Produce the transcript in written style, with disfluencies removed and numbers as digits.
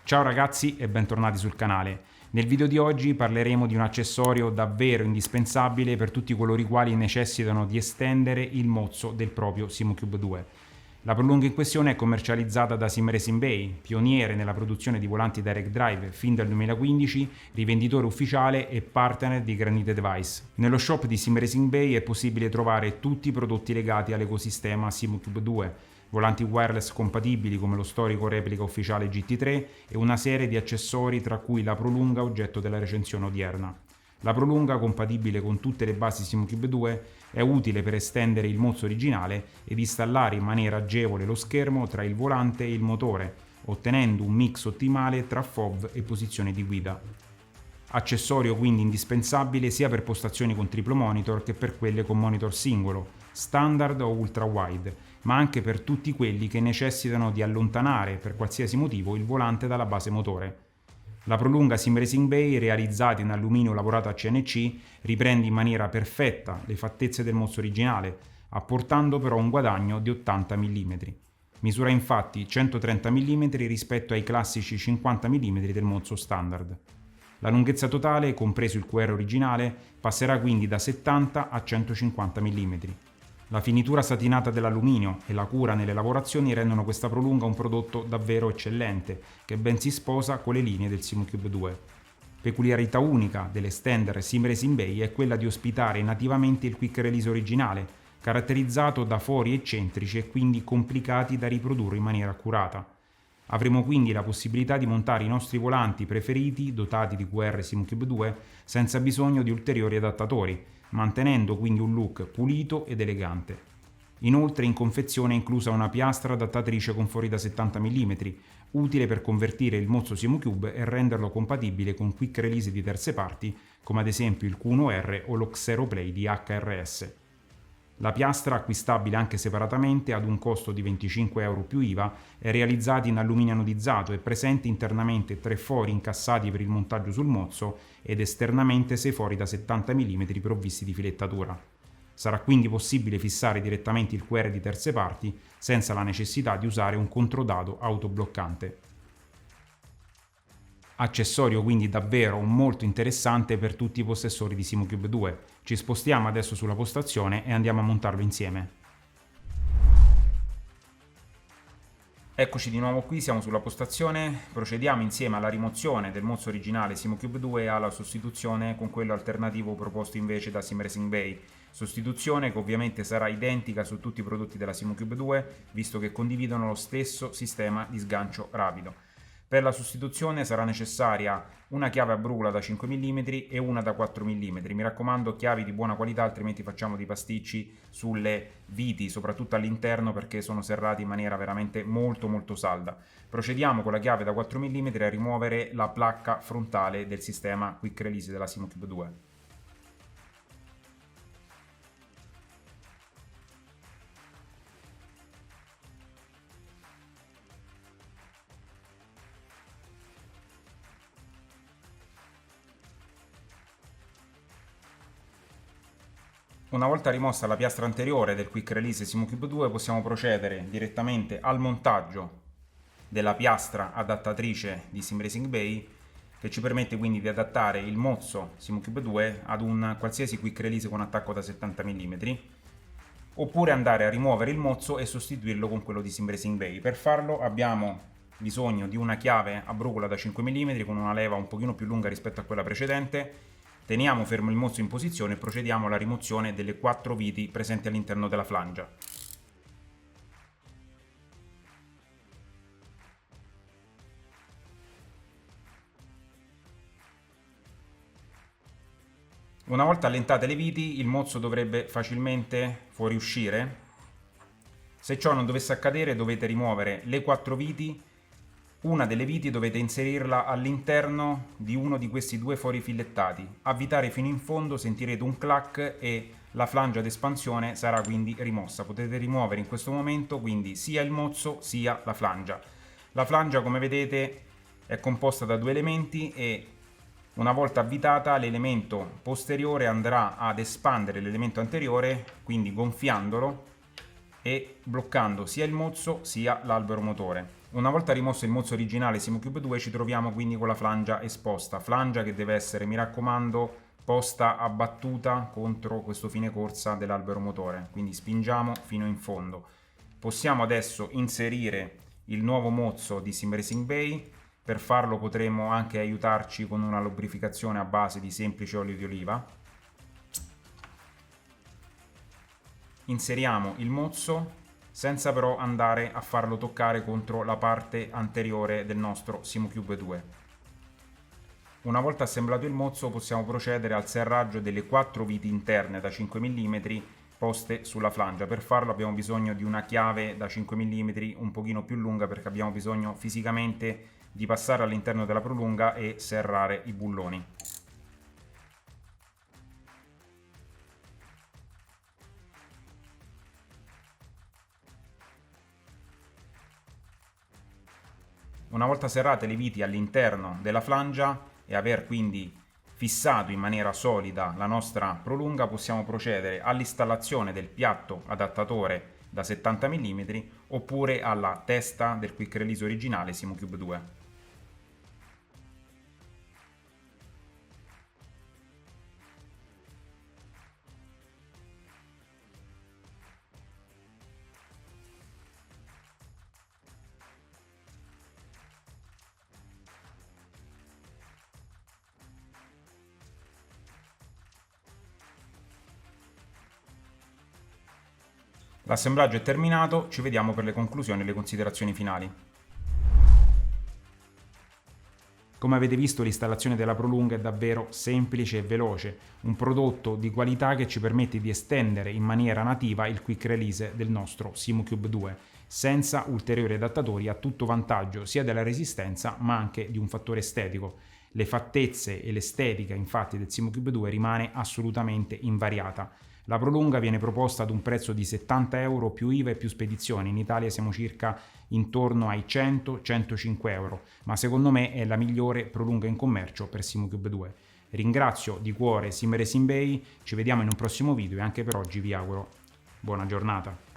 Ciao ragazzi e bentornati sul canale. Nel video di oggi parleremo di un accessorio davvero indispensabile per tutti coloro i quali necessitano di estendere il mozzo del proprio SIMOCUBE 2. La prolunga in questione è commercializzata da Sim Racing Bay, pioniere nella produzione di volanti direct drive fin dal 2015, rivenditore ufficiale e partner di Granite Device. Nello shop di Sim Racing Bay è possibile trovare tutti i prodotti legati all'ecosistema SIMOCUBE 2, volanti wireless compatibili come lo storico replica ufficiale GT3 e una serie di accessori tra cui la prolunga oggetto della recensione odierna. La prolunga, compatibile con tutte le basi SIMOCUBE 2, è utile per estendere il mozzo originale ed installare in maniera agevole lo schermo tra il volante e il motore, ottenendo un mix ottimale tra FOV e posizione di guida. Accessorio quindi indispensabile sia per postazioni con triplo monitor che per quelle con monitor singolo, standard o ultra wide, ma anche per tutti quelli che necessitano di allontanare per qualsiasi motivo il volante dalla base motore. La prolunga Sim Racing Bay, realizzata in alluminio lavorato a CNC, riprende in maniera perfetta le fattezze del mozzo originale, apportando però un guadagno di 80 mm. Misura infatti 130 mm rispetto ai classici 50 mm del mozzo standard. La lunghezza totale, compreso il QR originale, passerà quindi da 70 a 150 mm. La finitura satinata dell'alluminio e la cura nelle lavorazioni rendono questa prolunga un prodotto davvero eccellente, che ben si sposa con le linee del SIMOCUBE 2. Peculiarità unica dell'estender Sim Racing Bay è quella di ospitare nativamente il quick release originale, caratterizzato da fori eccentrici e quindi complicati da riprodurre in maniera accurata. Avremo quindi la possibilità di montare i nostri volanti preferiti dotati di QR SIMOCUBE 2 senza bisogno di ulteriori adattatori, mantenendo quindi un look pulito ed elegante. Inoltre in confezione è inclusa una piastra adattatrice con fori da 70 mm, utile per convertire il mozzo SIMOCUBE e renderlo compatibile con quick release di terze parti, come ad esempio il Q1R o lo Xeroplay di HRS. La piastra, acquistabile anche separatamente ad un costo di 25 euro più IVA, è realizzata in alluminio anodizzato e presente internamente 3 fori incassati per il montaggio sul mozzo ed esternamente 6 fori da 70 mm provvisti di filettatura. Sarà quindi possibile fissare direttamente il QR di terze parti senza la necessità di usare un controdado autobloccante. Accessorio quindi davvero molto interessante per tutti i possessori di SIMOCUBE 2. Ci spostiamo adesso sulla postazione e andiamo a montarlo insieme. Eccoci di nuovo qui, siamo sulla postazione, procediamo insieme alla rimozione del mozzo originale SIMOCUBE 2 e alla sostituzione con quello alternativo proposto invece da Sim Racing Bay. Sostituzione che ovviamente sarà identica su tutti i prodotti della SIMOCUBE 2, visto che condividono lo stesso sistema di sgancio rapido. Per la sostituzione sarà necessaria una chiave a brugola da 5 mm e una da 4 mm. Mi raccomando, chiavi di buona qualità, altrimenti facciamo dei pasticci sulle viti, soprattutto all'interno, perché sono serrati in maniera veramente molto salda. Procediamo con la chiave da 4 mm a rimuovere la placca frontale del sistema Quick Release della SIMOCUBE 2. Una volta rimossa la piastra anteriore del Quick Release SIMOCUBE 2 possiamo procedere direttamente al montaggio della piastra adattatrice di Sim Racing Bay, che ci permette quindi di adattare il mozzo SIMOCUBE 2 ad un qualsiasi Quick Release con attacco da 70 mm, oppure andare a rimuovere il mozzo e sostituirlo con quello di Sim Racing Bay. Per farlo abbiamo bisogno di una chiave a brugola da 5 mm con una leva un pochino più lunga rispetto a quella precedente. Teniamo fermo il mozzo in posizione e procediamo alla rimozione delle 4 viti presenti all'interno della flangia. Una volta allentate le viti, il mozzo dovrebbe facilmente fuoriuscire. Se ciò non dovesse accadere, dovete rimuovere le 4 viti. Una delle viti dovete inserirla all'interno di uno di questi 2 fori filettati. Avvitare fino in fondo, sentirete un clack e la flangia d'espansione sarà quindi rimossa. Potete rimuovere in questo momento quindi sia il mozzo sia la flangia. La flangia, come vedete, è composta da 2 elementi e una volta avvitata l'elemento posteriore andrà ad espandere l'elemento anteriore, quindi gonfiandolo e bloccando sia il mozzo sia l'albero motore. Una volta rimosso il mozzo originale SimuCube 2 ci troviamo quindi con la flangia esposta, flangia che deve essere, mi raccomando, posta a battuta contro questo fine corsa dell'albero motore, quindi spingiamo fino in fondo. Possiamo adesso inserire il nuovo mozzo di Sim Racing Bay. Per farlo potremo anche aiutarci con una lubrificazione a base di semplice olio di oliva. Inseriamo il mozzo senza però andare a farlo toccare contro la parte anteriore del nostro SimuCube 2. Una volta assemblato il mozzo possiamo procedere al serraggio delle 4 viti interne da 5 mm poste sulla flangia. Per farlo abbiamo bisogno di una chiave da 5 mm un pochino più lunga, perché abbiamo bisogno fisicamente di passare all'interno della prolunga e serrare i bulloni. Una volta serrate le viti all'interno della flangia e aver quindi fissato in maniera solida la nostra prolunga, possiamo procedere all'installazione del piatto adattatore da 70 mm oppure alla testa del quick release originale SimuCube 2. L'assemblaggio è terminato, ci vediamo per le conclusioni e le considerazioni finali. Come avete visto, l'installazione della prolunga è davvero semplice e veloce, un prodotto di qualità che ci permette di estendere in maniera nativa il quick release del nostro SimuCube 2, senza ulteriori adattatori, a tutto vantaggio sia della resistenza ma anche di un fattore estetico. Le fattezze e l'estetica infatti del SimuCube 2 rimane assolutamente invariata. La prolunga viene proposta ad un prezzo di 70 euro più IVA e più spedizioni. In Italia siamo circa intorno ai 100-105 euro, ma secondo me è la migliore prolunga in commercio per SimuCube 2. Ringrazio di cuore Sim Racing Bay, ci vediamo in un prossimo video e anche per oggi vi auguro buona giornata.